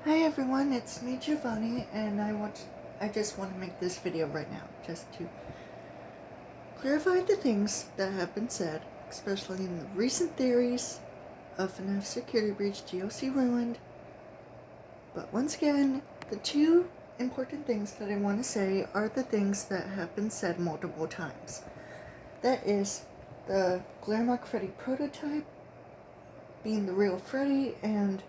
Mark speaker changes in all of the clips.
Speaker 1: Hi everyone, it's me Giovanni, and I just want to make this video right now, just to clarify the things that have been said, especially in the recent theories of Fnaf security breach, DLC ruined. But once again, the two important things that I want to say are the things that have been said multiple times. That is the Glare Mark Freddy prototype being the real Freddy, and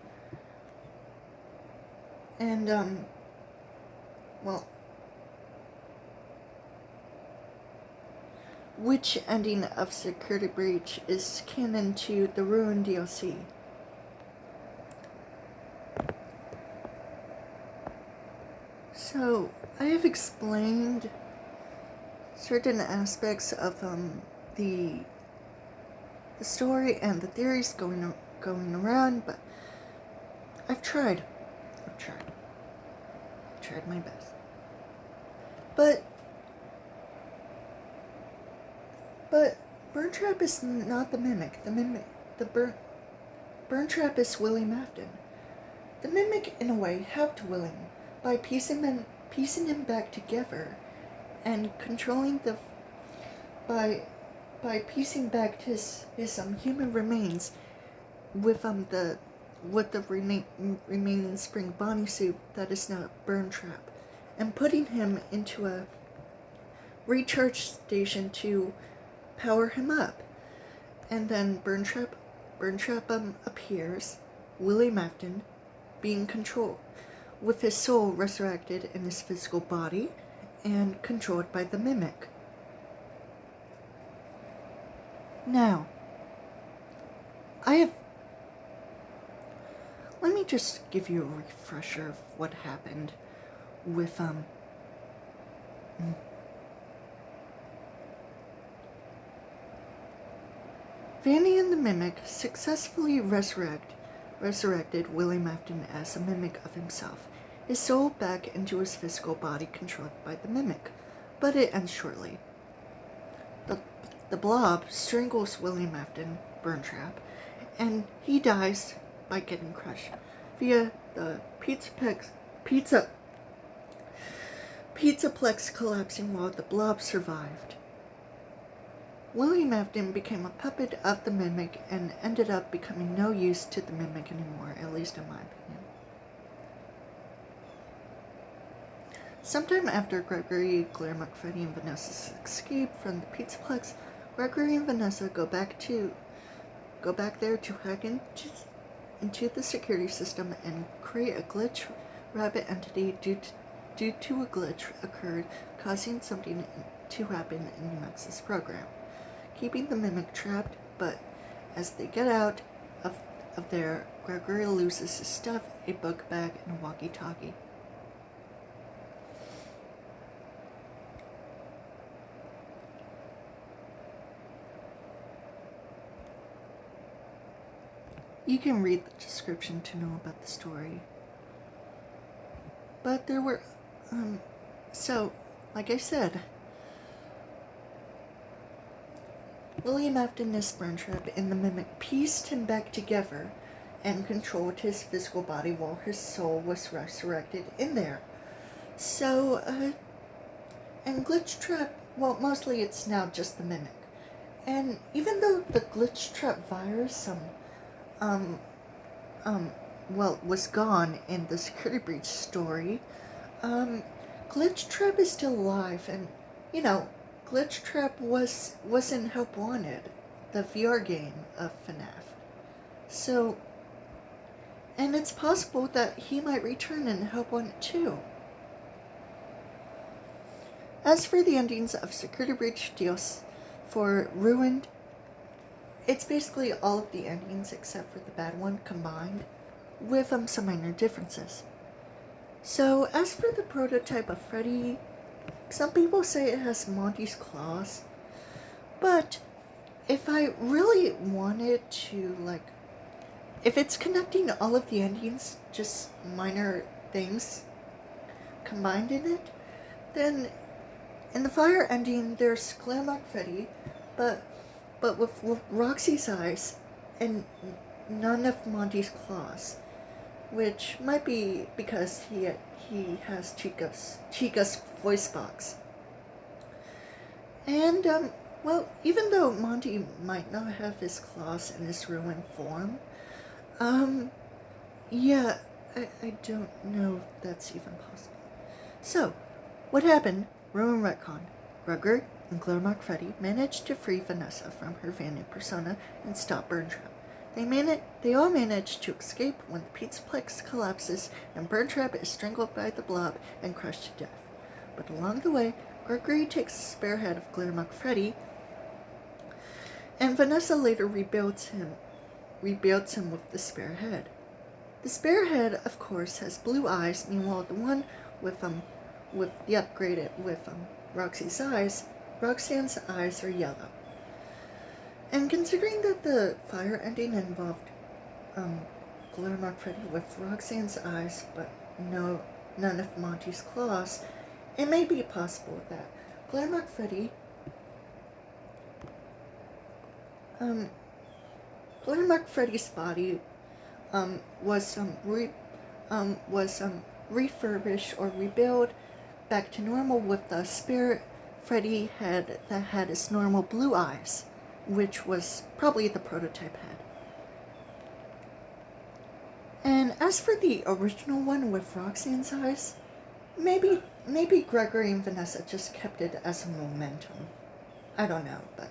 Speaker 1: which ending of Security Breach is canon to the Ruined DLC. So, I have explained certain aspects of the story and the theories going around, but I've tried my best. But Burn Trap is not the Mimic. Burn Trap is Willie Mafton. The Mimic, in a way, helped Willie by piecing him back together and controlling by piecing back his human remains with the remaining spring bodysuit that is now Burn Trap, and putting him into a recharge station to power him up. And then Burn Trap appears, Willie Mafton, being controlled, with his soul resurrected in his physical body and controlled by the Mimic. Now, let me just give you a refresher of what happened with Vanny and the Mimic successfully resurrected Willie Mafton as a mimic of himself, his soul back into his physical body controlled by the Mimic, but it ends shortly. The Blob strangles Willie Mafton, Burn Trap, and he dies by getting crushed via the Pizzaplex collapsing while the Blob survived. Willie Mafton became a puppet of the Mimic and ended up becoming no use to the Mimic anymore, at least in my opinion. Sometime after Gregory, Glare Mark Freddy, and Vanessa's escape from the Pizzaplex, Gregory and Vanessa go back there to hack into the security system and create a glitch rabbit entity due to a glitch occurred, causing something to happen in Max's program, keeping the Mimic trapped. But as they get out of there, Gregory loses his stuff, a book bag, and a walkie-talkie. You can read the description to know about the story. But there were, so, like I said, Willie Mafton is Burn Trap, and the Mimic pieced him back together and controlled his physical body while his soul was resurrected in there. So, and Glitch Trap, well, mostly it's now just the Mimic. And even though the Glitch Trap virus, was gone in the Security Breach story, Glitch Trap is still alive, and, Glitch Trap was in Help Wanted, the VR game of Fnaf. So, and it's possible that he might return in Help Wanted too. As for the endings of Security Breach deals for Ruined, it's basically all of the endings except for the bad one combined, with some minor differences. So, as for the prototype of Freddy, some people say it has Monty's claws, but if I really wanted to, if it's connecting all of the endings, just minor things combined in it, then in the fire ending, there's Glare Mark Freddy, but with Roxy's eyes and none of Monty's claws, which might be because he has Chica's voice box. And, well, even though Monty might not have his claws in his ruined form, yeah, I don't know if that's even possible. So, what happened? Ruin retcon. Gregory and Glamrock Freddy managed to free Vanessa from her Vanny persona and stop Burntrap. They all manage to escape when the Pizzaplex collapses and Burntrap is strangled by the blob and crushed to death. But along the way, Gregory takes the spare head of Glamrock Freddy, and Vanessa later rebuilds him with the spare head. The spare head, of course, has blue eyes. Meanwhile, the one with the upgraded with Roxanne's eyes are yellow. And considering that the fire ending involved Glamrock Freddy with Roxanne's eyes, but none of Monty's claws, it may be possible that Glamrock Freddy's body was refurbished or rebuilt back to normal with the spirit Freddy head that had its normal blue eyes, which was probably the prototype head. And as for the original one with Roxanne's eyes, maybe Gregory and Vanessa just kept it as a momentum. I don't know, but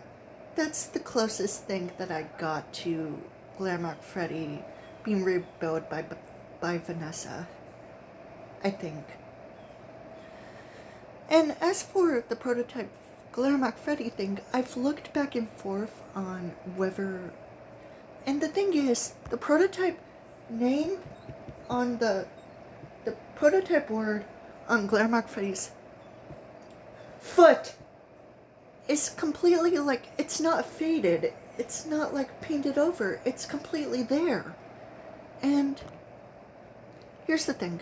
Speaker 1: that's the closest thing that I got to Glamrock Freddy being rebuilt by Vanessa, I think. And as for the prototype Glamrock Freddy thing, I've looked back and forth on whether... And the thing is, the prototype name on the prototype word on Glamrock Freddy's foot is completely, like, it's not faded. It's not, like, painted over. It's completely there. And here's the thing.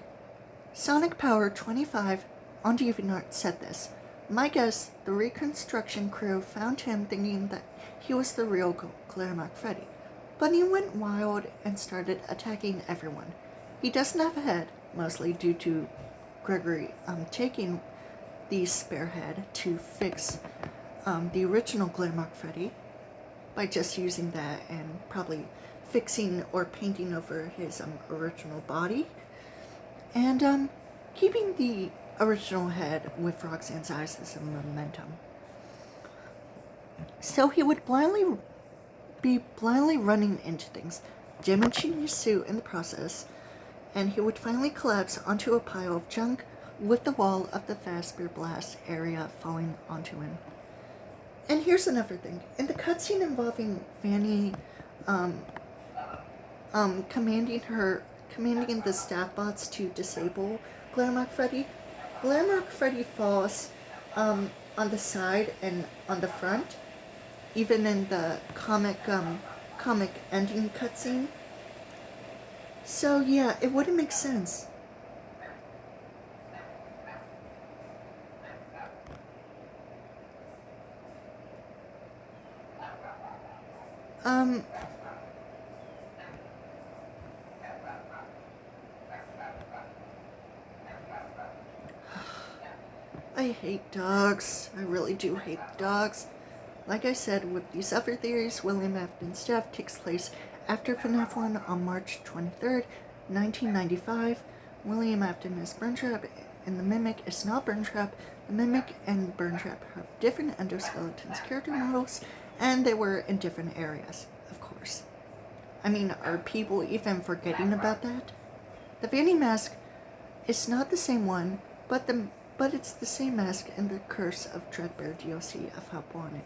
Speaker 1: Sonic Power 25 on DeviantArt said this. My guess, the reconstruction crew found him thinking that he was the real Glamrock Freddy. But he went wild and started attacking everyone. He doesn't have a head, mostly due to Gregory taking the spare head to fix the original Glamrock Freddy by just using that and probably fixing or painting over his original body. And keeping the original head with Roxanne's eyes as a momentum. So he would be blindly running into things, damaging his suit in the process, and he would finally collapse onto a pile of junk with the wall of the Fazbear Blast area falling onto him. And here's another thing. In the cutscene involving Vanny commanding the staff bots to disable Glamrock Freddy falls on the side and on the front, even in the comic ending cutscene. So yeah, it wouldn't make sense. I hate dogs. I really do hate dogs. Like I said, with these other theories, William Afton's death takes place after Fnaf 1 on March 23rd, 1995. William Afton is Burntrap, and the Mimic is not Burntrap. The Mimic and Burntrap have different endoskeletons character models, and they were in different areas, of course. I mean, are people even forgetting about that? The Vanny mask is not the same one, but it's the same mask in the Curse of Dreadbear DLC of Help Wanted.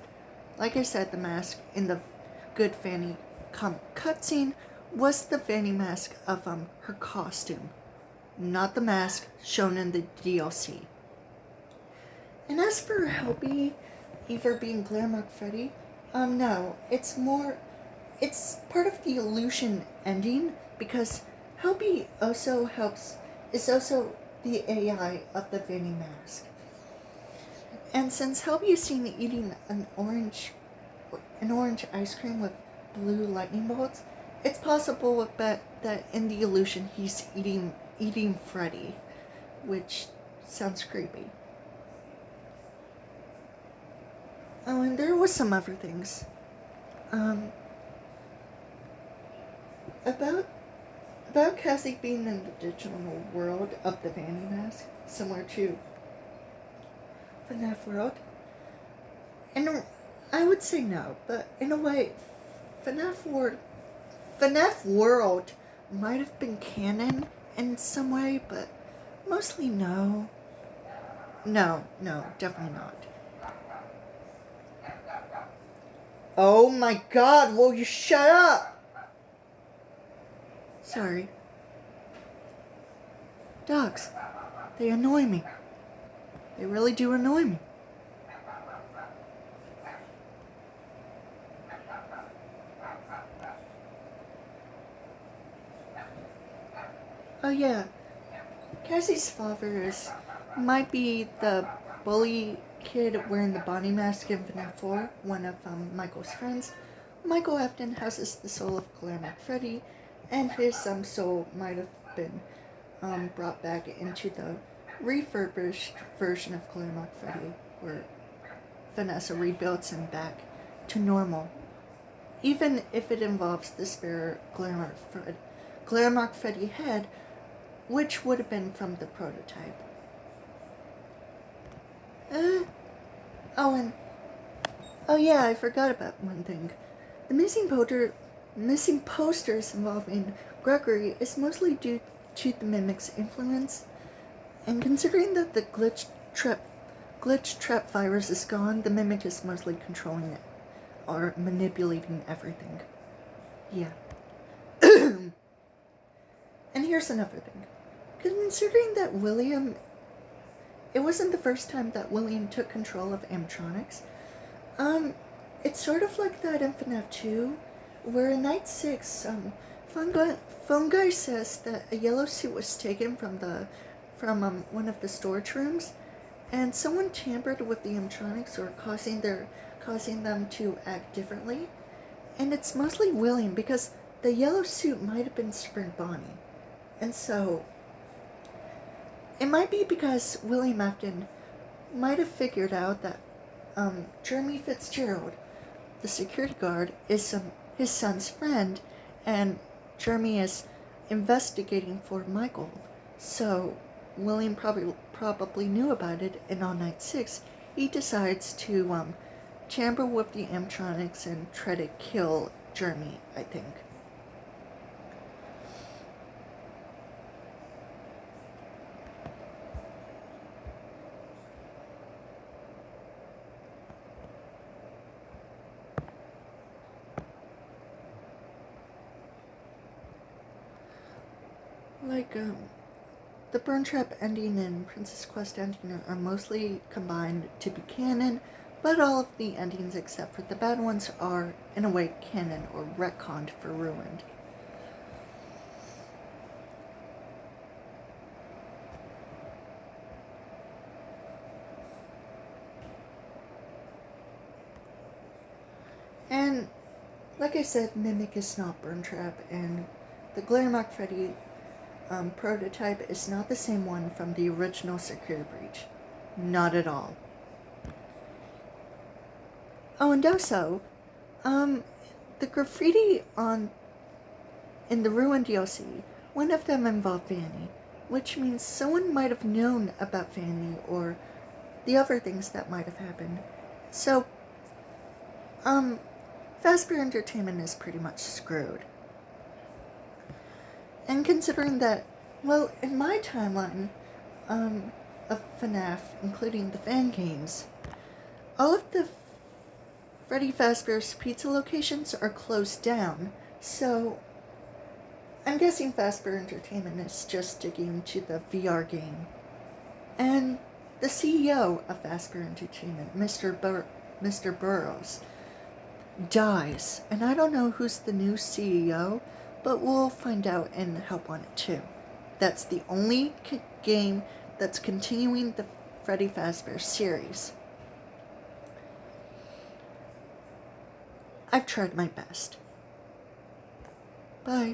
Speaker 1: Like I said, the mask in the Good Vanny cutscene was the Vanny mask of her costume, not the mask shown in the DLC. And as for Helby either being Glamrock Freddy, no, it's part of the illusion ending, because Helby is also the AI of the Vanny mask. And since Helby is seen eating an orange ice cream with blue lightning bolts, it's possible that in the illusion he's eating Freddy, which sounds creepy. Oh, and there was some other things. About Cassie being in the digital world of the Vanny Mask, similar to Fnaf World. And I would say no, but in a way, Fnaf World might have been canon in some way, but mostly no. No, definitely not. Oh my god, will you shut up? Sorry. Dogs, they annoy me. They really do annoy me. Oh yeah, Cassie's father might be the bully kid wearing the Bonnie mask in Fnaf 4, one of Michael's friends. Michael often houses the soul of Claire McFreddy, and his soul might have been brought back into the refurbished version of Claire McFreddy, where Vanessa rebuilds him back to normal, even if it involves the spare Claire McFreddy head, which would have been from the prototype. Oh yeah, I forgot about one thing. The missing posters involving Gregory is mostly due to the Mimic's influence, and considering that the glitch trap virus is gone, the Mimic is mostly controlling it, or manipulating everything. Yeah. And here's another thing. Considering that it wasn't the first time that William took control of animatronics, it's sort of like that in Fnaf 2, where in Night 6, Phone Guy says that a yellow suit was taken from one of the storage rooms, and someone tampered with the animatronics or causing them to act differently, and it's mostly William because the yellow suit might have been Spring Bonnie, and so it might be because William Afton might have figured out that Jeremy Fitzgerald, the security guard, is his son's friend, and Jeremy is investigating for Michael. So William probably knew about it, and on Night 6, he decides to tamper with the animatronics and try to kill Jeremy, I think. The Burn Trap ending and Princess Quest ending are mostly combined to be canon, but all of the endings except for the bad ones are, in a way, canon or retconned for Ruined. And, like I said, Mimic is not Burn Trap, and the Claire McFreddy prototype is not the same one from the original Security Breach. Not at all. Oh, and also, the graffiti in the Ruined DLC, one of them involved Vanny, which means someone might have known about Vanny or the other things that might have happened. So, Fazbear Entertainment is pretty much screwed. And considering that, well, in my timeline of FNAF, including the fan games, all of the Freddy Fazbear's pizza locations are closed down, so I'm guessing Fazbear Entertainment is just sticking to the VR game. And the CEO of Fazbear Entertainment, Mr. Burroughs, dies, and I don't know who's the new CEO, but we'll find out and help on it too. That's the only game that's continuing the Freddy Fazbear series. I've tried my best. Bye.